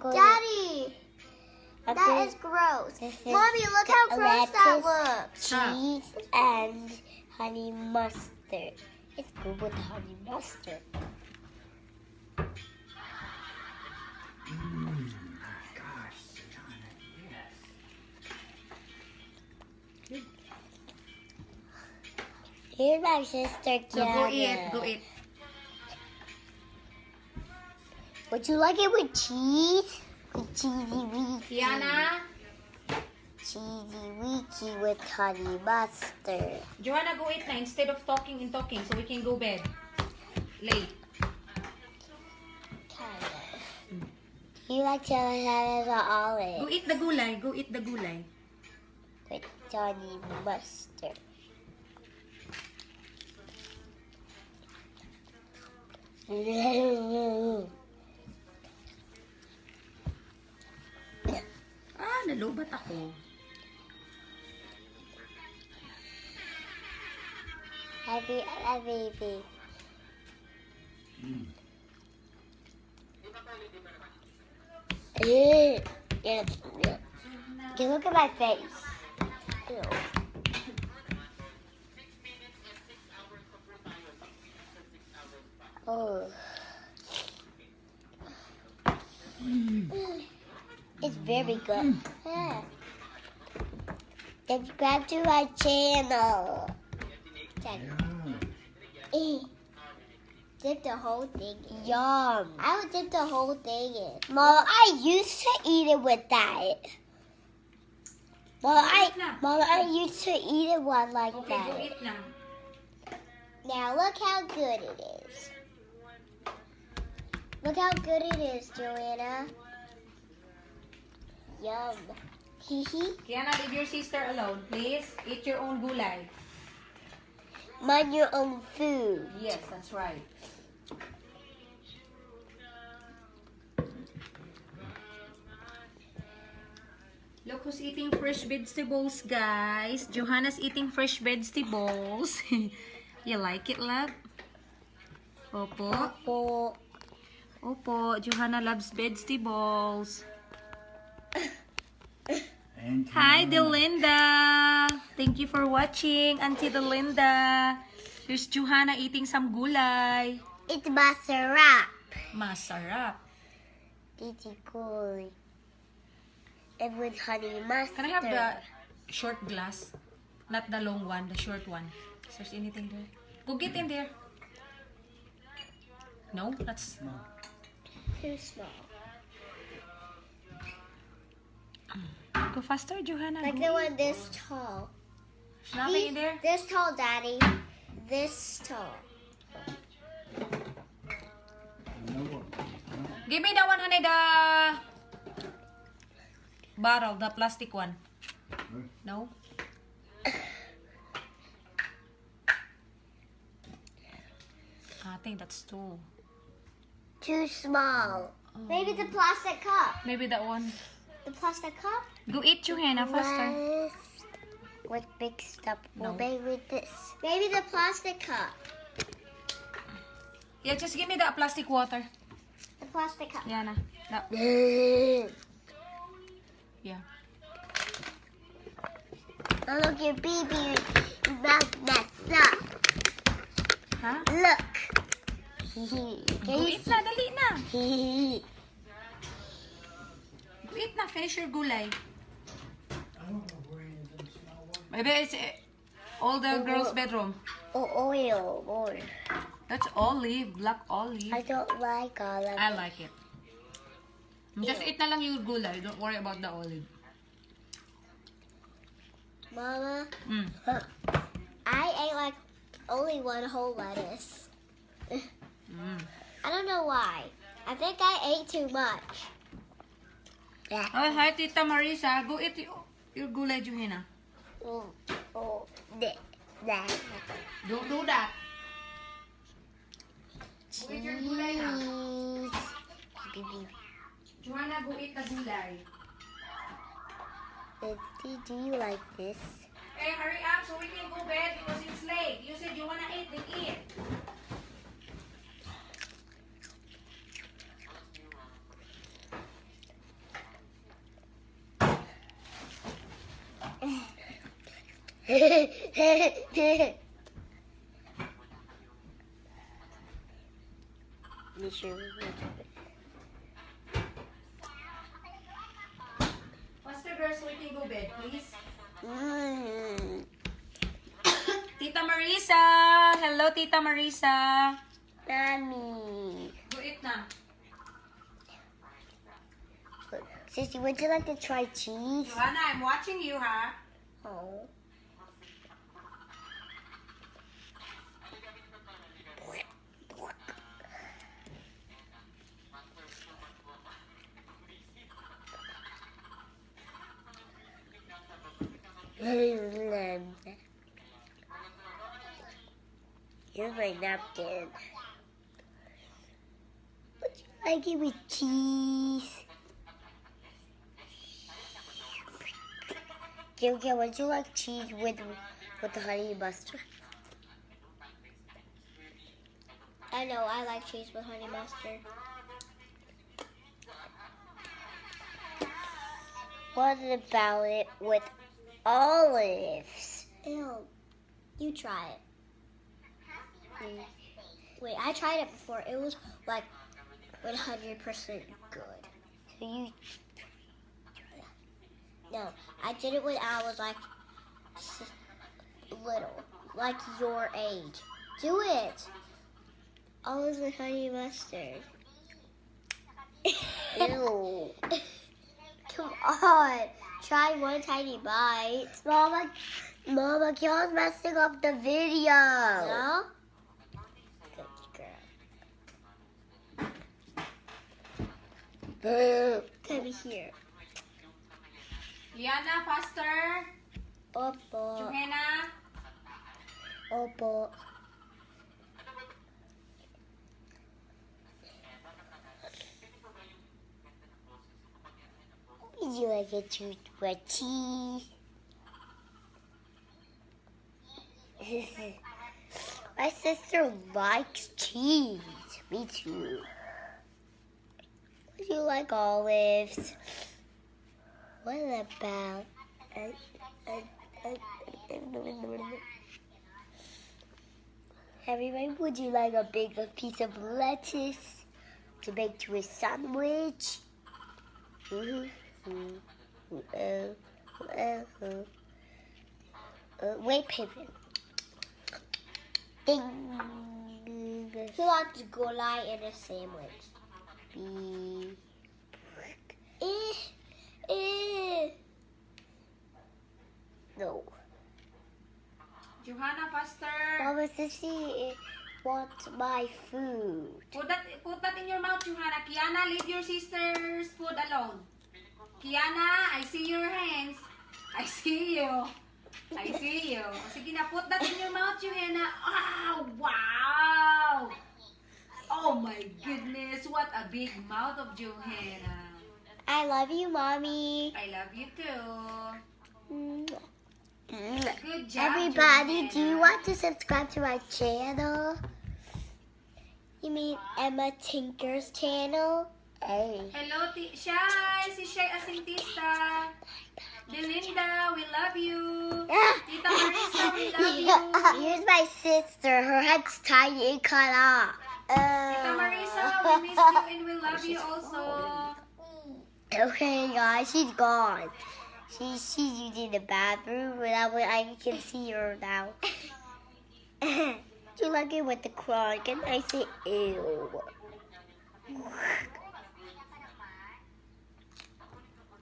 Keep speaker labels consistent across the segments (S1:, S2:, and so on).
S1: Daddy, that is gross. Mommy, look how gross that looks.
S2: Cheese and honey mustard. It's good with honey mustard.
S3: Gosh, Johanna, yes.
S2: Here's my sister, Kiana.
S3: Go eat.
S2: Would you like it with cheese? With cheesy weeky.
S3: Kiana,
S2: Cheesy weeky with honey mustard.
S3: Johanna, go eat na instead of talking and talking so we can go bed. Late.
S2: Kind of. You like to have an olive
S3: Go eat the gulay. Go eat the gulay.
S2: with honey mustard.
S3: Nalubat ako.
S2: Happy, baby. Yeah. You look at my face. Ew. Oh. It's very good. Yeah. Subscribe to my channel.
S1: Dip the whole thing in.
S2: Yum.
S1: I would dip the whole thing in.
S2: Mom, I used to eat it with that. Mom, I used to eat it one like
S3: Okay, go
S2: that.
S3: eat na.
S1: Now look how good it is. Look how good it is, Joanna. Yum. Hee hee.
S3: Kiana, leave your sister alone. Please, eat your own gulay.
S2: Mind your own food.
S3: Yes, that's right. Look who's eating fresh vegetables, guys. Johanna's eating fresh vegetables. You like it, love? Opo. Opo. Johanna loves vegetables.
S4: And
S3: Hi, Delinda. Thank you for watching, Auntie Delinda. Here's Johanna eating some gulay.
S2: It's masarap.
S3: Masarap.
S2: It's good. And with honey mustard.
S3: Can I have the short glass? Not the long one, the short one. Is there anything there? Go get in there. No? That's...
S4: no.
S2: Too small.
S3: Go faster, Johanna.
S1: Like
S3: Go
S1: the
S3: eat.
S1: one this tall.
S3: There's nothing in there?
S1: This tall, Daddy. This tall.
S4: No one.
S3: Give me the one, honey, the... bottle, the plastic one. No? I think that's two.
S2: Too small.
S1: Maybe the plastic cup.
S3: Maybe that one.
S1: The plastic cup?
S3: Go eat, Johanna, faster.
S2: Yes. With big stuff.
S3: No.
S2: Well, maybe with this.
S1: Maybe the plastic cup.
S3: Yeah, just give me the plastic water.
S1: The plastic cup.
S3: Yana. That.
S2: Oh,
S3: Yeah.
S2: look, your baby mouth messed up.
S3: Huh?
S2: Look.
S3: Go eat na, dali na.
S2: Hehe.
S3: Go eat na, finish your gulay.
S4: I don't know where any of them small ones.
S3: Maybe it's all the girls' bedroom.
S2: Oh, oil more.
S3: That's olive, black olive.
S2: I don't like all of
S3: I
S2: it.
S3: like it. Just eat na lang yung gulay. Don't worry about the olive.
S1: Mama,
S3: Mm.
S1: I ate like only one whole lettuce.
S3: Mm.
S1: I don't know why. I think I ate too much.
S2: Yeah.
S3: Oh, hi, Tita Marisa. Go eat your gulay, Johanna.
S2: Oh, that.
S3: Don't do that. Go eat your gulay na.
S2: Cheese.
S3: Johanna, go eat the gulay.
S2: Do you like this?
S3: Hey, hurry up so we can go bed because it's late. You said you wanna eat, then eat. Faster, girls, so we can go bed, please. Tita Marisa! Hello, Tita Marisa!
S2: Mommy.
S3: Go eat na.
S2: Sissy, would you like to try cheese?
S3: Johanna, I'm watching you, ha?
S2: Oh. Here's my napkin. Would you like it with cheese? Okay, would you like cheese with the honey mustard?
S1: I know, I like cheese with honey mustard.
S2: What about it with olives?
S1: Ew. You try it. Wait, I tried it before. It was like 100% good.
S2: So you
S1: No, I did it when I was like little, like your age. Do it. Olives with honey mustard.
S2: ew.
S1: Come on, try one tiny bite.
S2: Mama, you're messing up the video.
S1: No? Good girl. Come here.
S3: Liana, faster!
S1: Opo.
S3: Johanna!
S1: Opo.
S2: Would you like it with cheese? My sister likes cheese. Me too. Would you like olives? What about everyone? Would you like a big piece of lettuce to make to a sandwich? Wait, paper. Ding.
S1: Who wants gulay in a sandwich?
S2: Beep. No.
S3: Johanna, faster!
S2: Mama, Sissy wants my food.
S3: Put that in your mouth, Johanna. Kiana, leave your sister's food alone. Kiana, I see your hands. I see you. I see you. Sige na, put that in your mouth, Johanna. Oh, wow! Oh my goodness, what a big mouth of Johanna.
S2: I love you, Mommy.
S3: I love you too. Good job,
S2: Everybody, do you
S3: Johanna.
S2: want to subscribe to my channel?
S1: You mean Emma Tinker's channel?
S2: Hey.
S3: Hello, Shai. Si Shai Asintista. Belinda, we love you. Tita Marisa, we love you.
S2: Here's my sister. Her head's tiny and cut off.
S3: Tita Marisa, we miss you and we love you also.
S2: Okay, guys, she's gone. She's using the bathroom, but I can see her now. Do you like it with the crack? And I say, ew.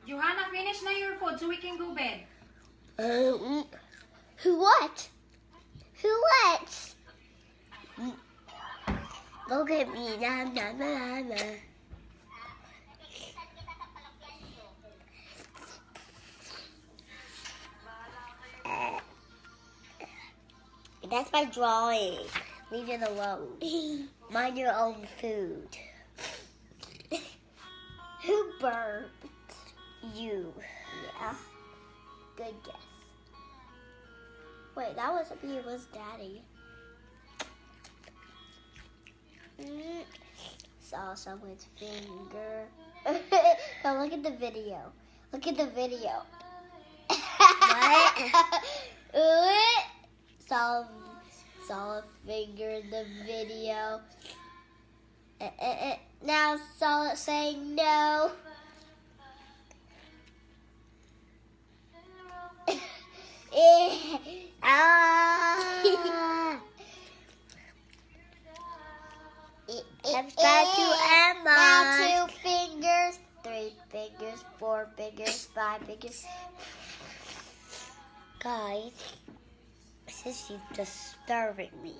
S3: Johanna, finish na your food so we can go bed.
S2: Who what? Who what? Look at me. Na, na, na, na. That's my drawing. Leave it alone. Mind your own food.
S1: Who burped?
S2: You.
S1: Yeah. Good guess. Wait, that wasn't me, it was Daddy. Saw someone's finger. Now look at the video. Look at the video.
S2: What? Saw a finger in the video. Now saw it saying no. Subscribe to Emma. Now 2 fingers, 3 fingers, 4 fingers, 5 fingers. Guys, this is disturbing me.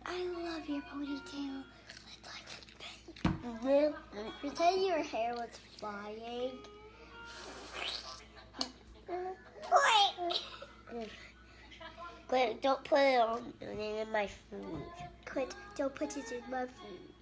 S2: I love your ponytail. It's like a pink. Pretend your hair was flying. Quit, don't put it on in my food. Quit, don't put it in my food.